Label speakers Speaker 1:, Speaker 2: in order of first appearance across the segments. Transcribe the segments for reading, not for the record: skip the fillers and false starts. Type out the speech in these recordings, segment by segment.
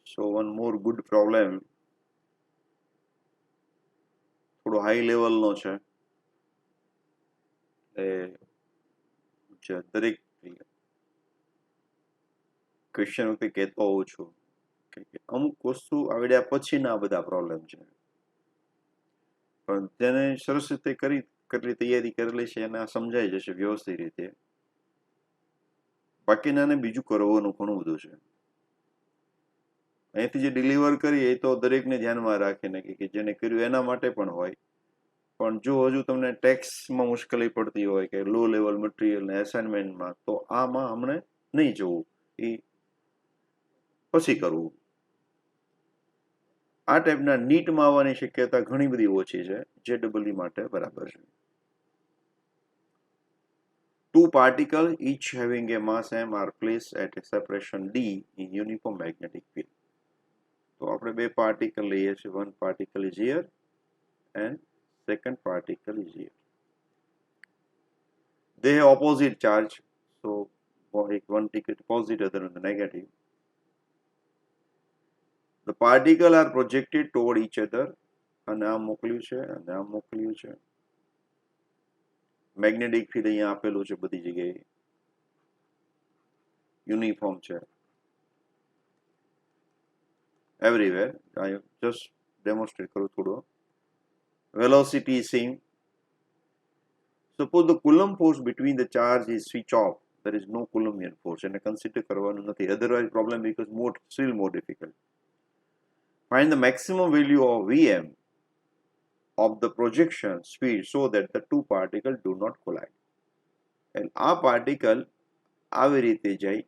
Speaker 1: So one more good problem, થોડો high લેવલનો છે. દરેક ક્વેશ્ચન વખતે કહેતો હોઉં છું કે અમુક વસ્તુ આવડ્યા પછીના બધા પ્રોબ્લેમ છે, પણ જેને સરસ રીતે કેટલી તૈયારી કરેલી છે એને સમજાઈ જશે વ્યવસ્થિત રીતે. બાકીનાને બીજું કરવાનું ઘણું બધું છે. અહીંથી જે ડિલિવર કરીએ એ તો દરેકને ધ્યાનમાં રાખીને કે જેને કર્યું એના માટે પણ હોય, પણ જો હજુ તમને ટેક્સમાં મુશ્કેલી પડતી હોય કે લો લેવલ મટીરિયલ ને એસાઇનમેન્ટમાં, તો આમાં હમણે નહીં જવું, એ પછી કરવું. આ ટાઈપના નીટમાં આવવાની શક્યતા ઘણી બધી ઓછી છે. JEE માટે બરાબર છે. Two particles each having a mass m are placed at a separation d in uniform magnetic field. તો આપણે બે પાર્ટિકલ લઈએ છીએ. one particle is here and second particle is here. They have opposite charge, so one ticket positive, other one negative. The particle are projected toward each other. અને આ મોકલ્યું છે અને આ મોકલ્યું છે. મેગ્નેટિક ફિલ્ડ અહીંયા આપેલું છે, બધી જગ્યાએ યુનિફોર્મ છે, everywhere. I just demonstrate કરું થોડો. Velocity is same. Suppose the Coulomb force between the charge is switch off. There is no Coulombian force, and consider કરવાનું નથી. Otherwise problem becomes still more difficult. Find the maximum value of Vm of the projection speed so that the two particles do not collide. And આ particle આવી રીતે જાય,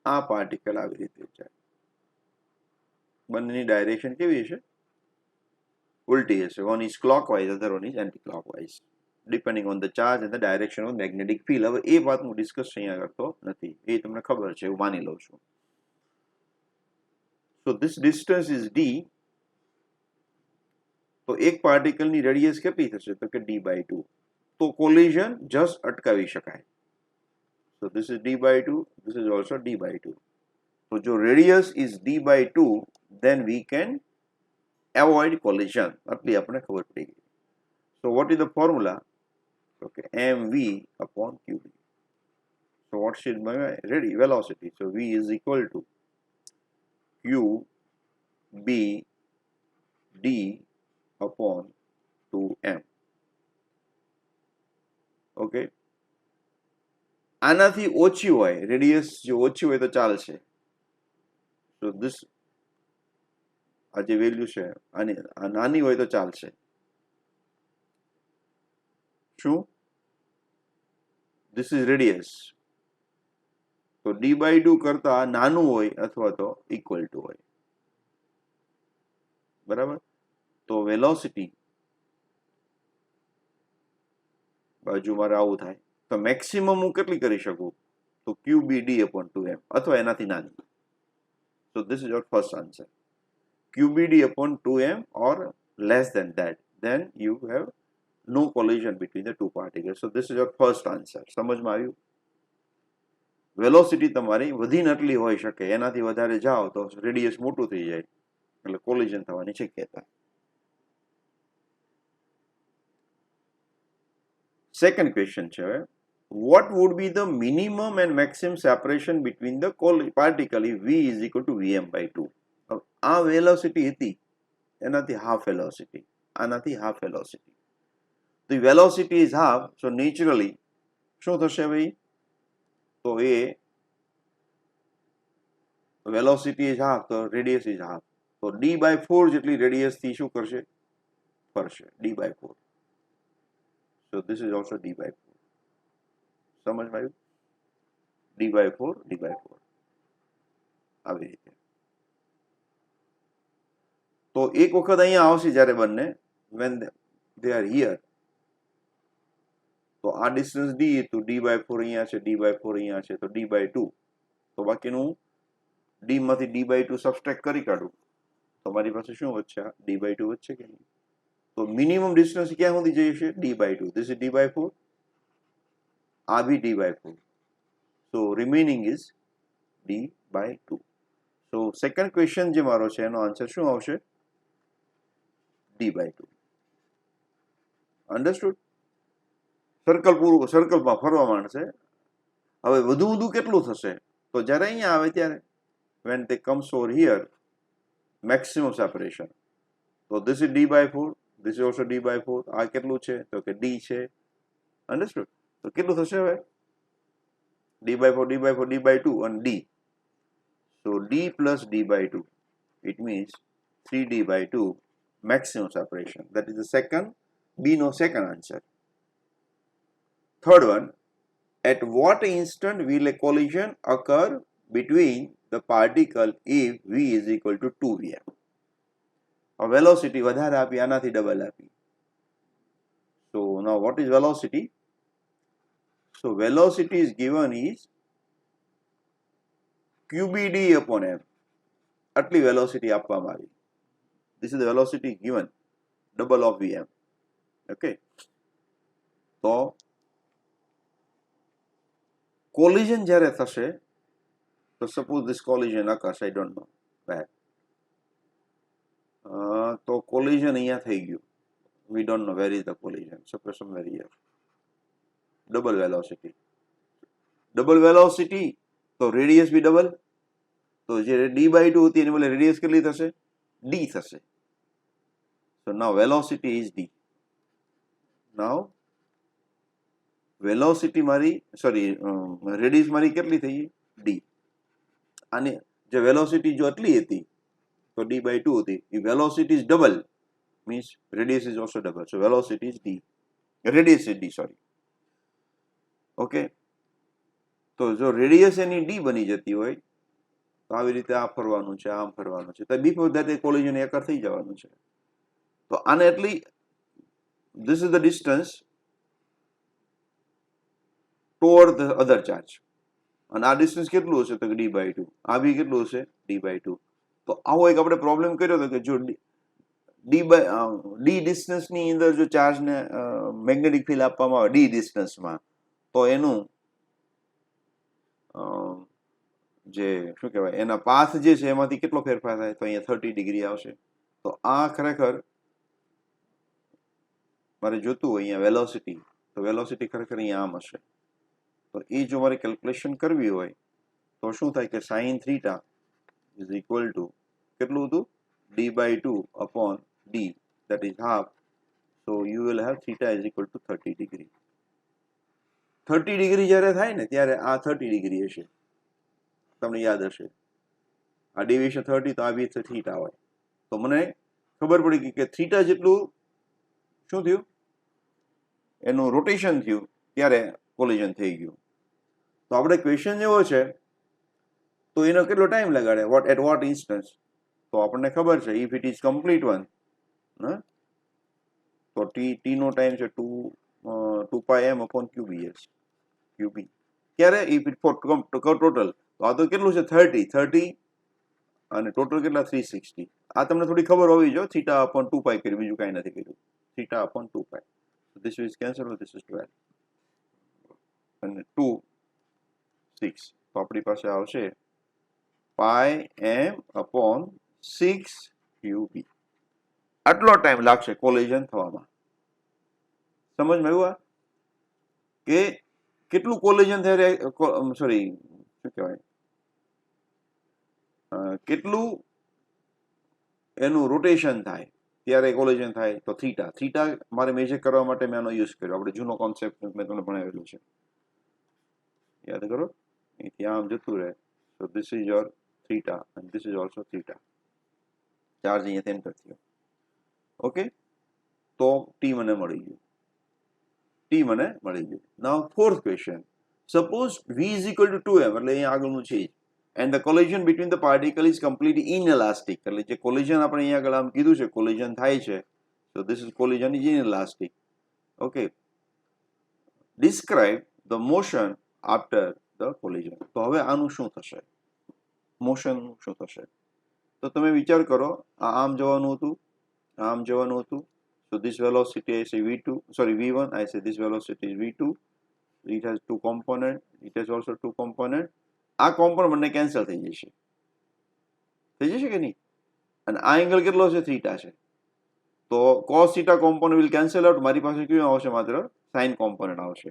Speaker 1: આ particle આવી રીતે જાય. બંનેની ડાયરેક્શન કેવી હશે? ઉલટી હશે. One is clockwise, other one is anti-clockwise, depending on the charge and the direction of magnetic field. હવે એ વાત હું ડિસ્કસ અહીંયા કરતો નથી, એ તમને ખબર છે, હું માની લઉં છું. So this distance is d. તો એક પાર્ટિકલની રેડિયસ કેટલી થશે? તો કે d/2. તો કોલિઝન જસ્ટ અટકાવી શકાય. So this is d/2, this is also d/2. So જો radius is d/2, then we can avoid collision. આટલી આપણે ખબર પડી ગઈ. So what is the formula? Okay, mv upon qb. So what should be velocity? So v is equal to qb d upon 2m. Okay. આનાથી ઓછી હોય, radius જો ઓછી હોય તો ચાલશે. So this આ જે વેલ્યુ છે આની નાની હોય તો ચાલશે. શું? This is radius. તો d/2 કરતા નાનું હોય અથવા તો ઇક્વલ ટુ હોય. બરાબર? તો વેલોસિટી બાજુ મારે આવું થાય તો મેક્સિમમ હું કેટલી કરી શકું? તો qbd/2m અથવા એનાથી નાની. So this is your first answer. qbd/2m or less than that, then you have no collision between the two particles. So this is your first answer. સમજમાં આવ્યું? વેલોસિટી તમારી વધીને આટલી હોઈ શકે, એનાથી વધારે જાઓ તો રેડિયસ મોટું થઈ જાય, એટલે કોલિઝન થવાની શક્યતા. Second question છે, what would be the minimum and maximum separation between the particle if v is equal to vm/2? આ વેલોસિટી હતી, એનાથી હાફ વેલોસિટી, આનાથી half velocity. The velocity is half, so naturally શું થશે ભાઈ? તો એ velocity is half, તો radius is half. તો d/4 જેટલી રેડિયસ થી શું કરશે? ફરશે, d/4. So this is also d/4. સમજમાં આવ્યું? d/4 આવી રીતે. તો એક વખત અહીંયા આવશે જ્યારે બંને when they are here, તો આ ડિસ્ટન્સ d તો d/4 અહીંયા છે, d/4 અહીંયા છે, તો d/2. તો બાકીનું d માંથી d/2 સબસ્ટ્રેક્ટ કરી કાઢું તો મારી પાસે શું વધશે? d/2 વધશે કે નહીં? તો મિનિમમ ડિસ્ટન્સ ક્યાં સુધી જઈ છે? d/2. This is d/4, આ બી d/4. So remaining is d/2. by 2. So second question જે મારો છે એનો આન્સર શું આવશે? d by 2. Understood? સર્કલ પૂરું, સર્કલમાં ફરવા માંડશે. હવે વધુ કેટલું થશે? તો જ્યારે અહીંયા આવે ત્યારે when they comes over here, maximum separation. So this is d by 4, this is also d by 4. આ કેટલું છે? તો કે d છે. Understood? તો કેટલું થશે હવે? d by 4, d by 4, d by 2 and d. So d plus d by 2. It means 3d by 2 maximum separation. That is the second, B no second answer. Third one, at what instant will a collision occur between the particle if v is equal to 2vm? A velocity વધારે આપી, આનાથી double આપી. So now what is velocity? So velocity is given is qbd upon m. આટલી velocity આપવામાં આવી. This is the velocity given, double of vm. Okay. તો collision જ્યારે થશે, તો suppose this collision occurs, I don't know where. તો collision અહીંયા થઈ ગયું. We don't know where is the collision. Suppose somewhere here. Double velocity. Double velocity, તો radius બી double. તો જે d by 2 હતી એની બદલે radius કેટલી થશે? d થશે. So now velocity is d. Now velocity મારી, sorry, radius મારી કેટલી થઈ? d. અને જે velocity જો આટલી હતી તો d by 2 હતી. If velocity is double, means radius is also double. So velocity is d. Radius is d, sorry. Okay. તો જો રેડિયસ એની d બની જતી હોય તો આવી રીતે આ ફરવાનું છે, આમ ફરવાનું છે, તો before that A collision acre થઈ જવાનું છે. તો આને એટલી, this is the distance toward the other charge. અને આ ડિસ્ટન્સ કેટલું હશે? તો d by 2. આ બી કેટલું હશે? d by 2. તો આવો એક આપણે પ્રોબ્લેમ કર્યો હતો કે જો d ડિસ્ટન્સની અંદર જો ચાર્જને મેગ્નેટિક ફિલ્ડ આપવામાં આવે d ડિસ્ટન્સમાં, તો એનું જે શું કહેવાય એના પાથ જે છે એમાંથી કેટલો ફેરફાર થાય? તો અહીંયા 30 ડિગ્રી આવશે. તો આ ખરેખર મારે જોતું હોય અહીંયા વેલોસિટી, તો વેલોસિટી ખરેખર અહીંયા આમ હશે. તો એ જો મારે કેલ્ક્યુલેશન કરવી હોય તો શું થાય કે sin theta is equal to કેટલું હતું? d by 2 upon d, that is half. So you will have theta is equal to 30 degree. 30 degree જ્યારે થાય ને ત્યારે આ 30 ડિગ્રી હશે. તમને યાદ હશે આ ડેવિએશન 30, તો આ બી થીટા હોય. તો મને ખબર પડી કે થીટા જેટલું શું થયું? એનું રોટેશન થયું ત્યારે કોલિઝન થઈ ગયું. તો આપણે ક્વેશ્ચન એવો છે તો એનો કેટલો ટાઈમ લગાડે? At what instance? તો આપણને ખબર છે if it is complete one, તો ટી નો ટાઈમ છે 2 pi m upon qbs. qb ક્યારે? ઇફ ઇટ ફોર ટોટલ, તો આ તો કેટલું છે? 30 અને ટોટલ કેટલા? 360. આ તમને થોડી ખબર હોવી જોઈએ. થીટા upon 2 pi કર્યું, બીજું કાંઈ નથી કર્યું. Theta upon 2 pi. This is cancel, this is 12 અને 2 6. તો આપણી પાસે આવશે pi m upon 6 qb. આટલો ટાઈમ લાગશે કોલિઝન થવામાં. સમજમાં આવ્યું? કે કેટલું કોલિઝન થાય, સોરી શું કહેવાય, કેટલું એનું રોટેશન થાય ત્યારે કોલિઝન થાય? તો થીટા મારે મેજર કરવા માટે મેં આનો યુઝ કર્યો. આપણે જૂનો કોન્સેપ્ટ મેં તમને ભણાવેલું છે, યાદ કરો. અહીંથી આમ જતું રહે. So this is your theta and this is also theta. Charge અહીંયાથી એન્ટર થયો. ઓકે, તો ટી મને મળી ગયું. Now fourth question. Suppose v is equal to 2m, એટલે અહીંયા આગળનું છે, and the collision between the particle is completely inelastic. એટલે જે કોલિઝન આપણે અહીંયા આગળ આમ કીધું છે કોલિઝન થાય છે, so this is collision is inelastic. Okay, describe the motion after the collision. તો હવે આનું શું થશે? મોશન શું થશે? તો તમે વિચાર કરો, આમ જવાનું હતું, આમ જવાનું હતું. So this velocity I say v2, sorry v1, I say this velocity is v2. It has two component, it has also two component. આ કોમ્પોનન્ટ બંને કેન્સલ થઈ જશે કે નહીં? અને આ એંગલ કેટલો છે? થીટા છે. તો cos theta component will cancel out. મારી પાસે કયું આવશે? માત્ર સાઇન કોમ્પોનન્ટ આવશે.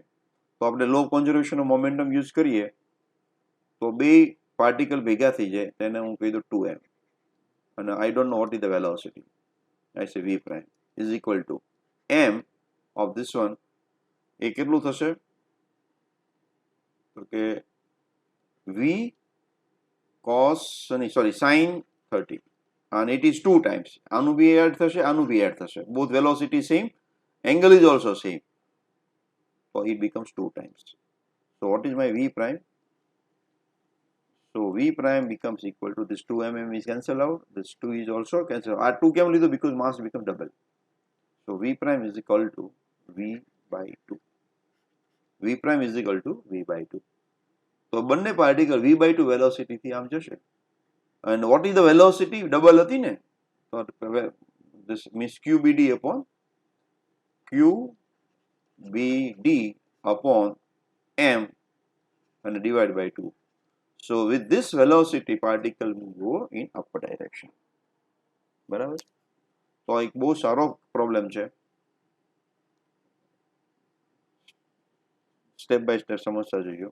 Speaker 1: તો આપણે લો કોન્ઝર્વેશનનો મોમેન્ટમ યુઝ કરીએ તો બે પાર્ટિકલ ભેગા થઈ જાય તેને હું કહી દઉં 2m, અને I don't know what is the velocity. I say v prime is equal to m of this one. એ કેટલું થશે? તો કે v cos sin 30, and it is 2 times. આનું બી એડ થશે, આનું બી એડ થશે. Both velocity same, angle is also same. So it becomes 2 times. So what is my v prime? So v prime becomes equal to this 2mm is cancelled out. This 2 is also cancelled out. 2 કેમ લીધું? Because mass become double. So v prime is equal to v by 2. v prime is equal to v by 2. તો બંને particle v by 2 velocity થી આમ જશે. And what is the velocity? Double હતી ને, તો this means qbd upon qbd upon m and divide by 2. So with this velocity particle will go in upper direction. બરાબર? તો એક બહુ સારો પ્રોબ્લેમ છે. સ્ટેપ બાય સ્ટેપ સમજતા જજો.